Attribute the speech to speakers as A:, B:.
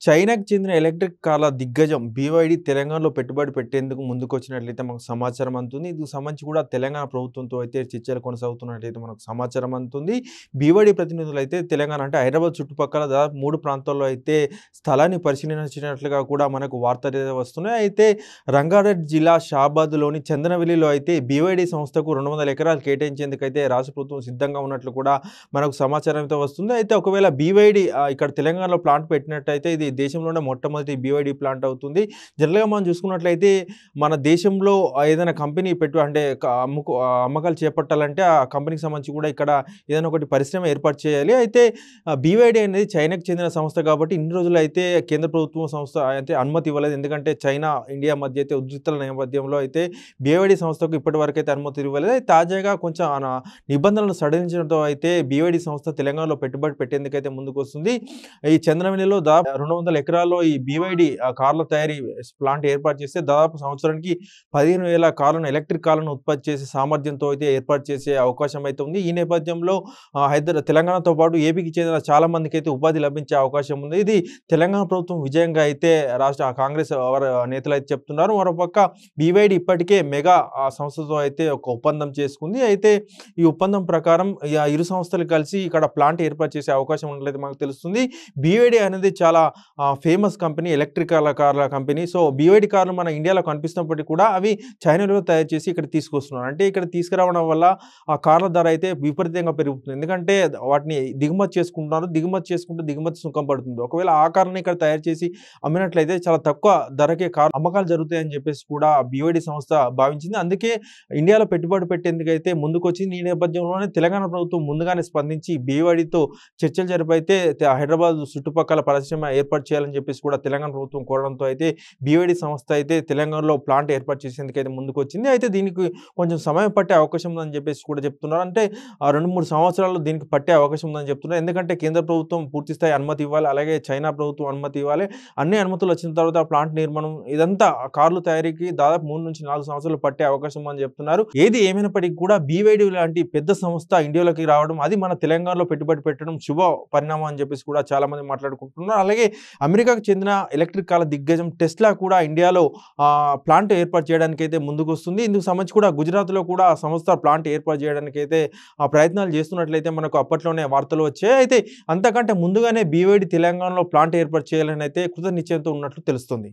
A: చైనాకు చెందిన ఎలక్ట్రిక్ కార్ల దిగ్గజం బీవైడీ తెలంగాణలో పెట్టుబడి పెట్టేందుకు ముందుకొచ్చినట్లయితే మనకు సమాచారం అందుతుంది. ఇందుకు సంబంధించి కూడా తెలంగాణ ప్రభుత్వంతో అయితే చర్చలు కొనసాగుతున్నట్లయితే మనకు సమాచారం అందుతుంది. బీవైడీ ప్రతినిధులైతే తెలంగాణ అంటే హైదరాబాద్ చుట్టుపక్కల దాదాపు 3 ప్రాంతాల్లో అయితే స్థలాన్ని పరిశీలించినట్లుగా కూడా మనకు వార్తలు వస్తున్నాయి. అయితే రంగారెడ్డి జిల్లా షాబాద్‌లోని చందనవెల్లిలో అయితే బీవైడీ సంస్థకు 200 ఎకరాలు కేటాయించేందుకైతే రాష్ట్ర ప్రభుత్వం సిద్ధంగా ఉన్నట్లు కూడా మనకు సమాచారం అయితే వస్తుంది. అయితే ఒకవేళ బీవైడీ ఇక్కడ తెలంగాణలో ప్లాంట్ పెట్టినట్టయితే ఇది దేశంలోనే మొట్టమొదటి బీవైడీ ప్లాంట్ అవుతుంది. జనరల్‌గా మనం చూసుకున్నట్లయితే మన దేశంలో ఏదైనా కంపెనీ అంటే అమ్మకాలు చేపట్టాలంటే ఆ కంపెనీకి సంబంధించి కూడా ఇక్కడ ఏదైనా ఒకటి పరిశ్రమ ఏర్పాటు చేయాలి. అయితే బీవైడీ అనేది చైనాకు చెందిన సంస్థ కాబట్టి ఇన్ని రోజులు అయితే కేంద్ర ప్రభుత్వం సంస్థ అయితే అనుమతి ఇవ్వలేదు. ఎందుకంటే చైనా, ఇండియా మధ్య అయితే ఉద్రిక్తల నేపథ్యంలో అయితే బీవైడీ సంస్థకు ఇప్పటివరకు అయితే అనుమతి ఇవ్వలేదు. తాజాగా కొంచెం నిబంధనలను సడలించడంతో అయితే బీవైడీ సంస్థ తెలంగాణలో పెట్టుబడి పెట్టేందుకైతే ముందుకొస్తుంది. ఈ చంద్రవెల్లిలో దాదాపు 200 ఎకరాల్లో ఈ బీవైడీ కార్ల తయారీ ప్లాంట్ ఏర్పాటు చేస్తే దాదాపు సంవత్సరానికి 15,000 కార్లను ఎలక్ట్రిక్ కార్లను ఉత్పత్తి చేసే సామర్థ్యంతో అయితే ఏర్పాటు చేసే అవకాశం అయితే ఉంది. ఈ నేపథ్యంలో తెలంగాణతో పాటు ఏపీకి చెందిన చాలా మందికి అయితే ఉపాధి లభించే అవకాశం ఉంది. ఇది తెలంగాణ ప్రభుత్వం విజయంగా అయితే రాష్ట్ర కాంగ్రెస్ నేతలు అయితే చెప్తున్నారు. మరోపక్క బీవైడీ ఇప్పటికే మెగా సంస్థతో అయితే ఒక ఒప్పందం చేసుకుంది. అయితే ఈ ఒప్పందం ప్రకారం ఇరు సంస్థలు కలిసి ఇక్కడ ప్లాంట్ ఏర్పాటు చేసే అవకాశం ఉన్నట్లయితే మనకు తెలుస్తుంది. బీవైడీ అనేది చాలా ఫేమస్ కంపెనీ, ఎలక్ట్రిక్ కార్ల కంపెనీ. సో బీవైడీ కార్లు మన ఇండియాలో కనిపిస్తున్నప్పటికీ కూడా అవి చైనాలో తయారు చేసి ఇక్కడ తీసుకొస్తున్నారు. అంటే ఇక్కడ తీసుకురావడం వల్ల ఆ కార్ల ధర అయితే విపరీతంగా పెరుగుతుంది. ఎందుకంటే వాటిని దిగుమతి చేసుకుంటున్నారు. దిగుమతి సుంకం పడుతుంది. ఒకవేళ ఆ కార్లని ఇక్కడ తయారు చేసి అమ్మినట్లయితే చాలా తక్కువ ధరకే కార్ అమ్మకాలు జరుగుతాయని చెప్పేసి కూడా బీవైడీ సంస్థ భావించింది. అందుకే ఇండియాలో పెట్టుబడి పెట్టేందుకైతే ముందుకొచ్చింది. ఈ నేపథ్యంలోనే తెలంగాణ ప్రభుత్వం ముందుగానే స్పందించి బీవైడీతో చర్చలు జరిపైతే హైదరాబాద్ చుట్టుపక్కల పరిశ్రమ ఏర్పాటు చేయాలని చెప్పేసి కూడా తెలంగాణ ప్రభుత్వం కోరడంతో అయితే బీవైడీ సంస్థ అయితే తెలంగాణలో ప్లాంట్ ఏర్పాటు చేసేందుకైతే ముందుకొచ్చింది. అయితే దీనికి కొంచెం సమయం పట్టే అవకాశం ఉందని చెప్పేసి కూడా చెప్తున్నారు. అంటే 2-3 సంవత్సరాలు దీనికి పట్టే అవకాశం ఉందని చెప్తున్నారు. ఎందుకంటే కేంద్ర ప్రభుత్వం పూర్తి స్థాయి అనుమతి ఇవ్వాలి. అలాగే చైనా ప్రభుత్వం అనుమతి ఇవ్వాలి. అన్ని అనుమతులు వచ్చిన తర్వాత ప్లాంట్ నిర్మాణం ఇదంతా కార్లు తయారీకి దాదాపు 3-4 సంవత్సరాలు పట్టే అవకాశం ఉందని చెప్తున్నారు. ఏది ఏమైనప్పటికీ కూడా బీవైడీ లాంటి పెద్ద సంస్థ ఇండియాలోకి రావడం, అది మన తెలంగాణలో పెట్టుబడి పెట్టడం శుభ పరిణామం అని చెప్పేసి కూడా చాలా మంది మాట్లాడుకుంటున్నారు. అలాగే అమెరికాకు చెందిన ఎలక్ట్రిక్ కార్ల దిగ్గజం టెస్లా కూడా ఇండియాలో ప్లాంట్ ఏర్పాటు చేయడానికి అయితే ముందుకొస్తుంది. ఇందుకు సంబంధించి కూడా గుజరాత్లో కూడా ఆ సంస్థ ప్లాంట్ ఏర్పాటు చేయడానికి అయితే ప్రయత్నాలు చేస్తున్నట్లయితే మనకు అప్పట్లోనే వార్తలు వచ్చాయి. అయితే అంతకంటే ముందుగానే బీవైడీ తెలంగాణలో ప్లాంట్ ఏర్పాటు చేయాలని అయితే కృత నిశ్చయంతో ఉన్నట్లు తెలుస్తుంది.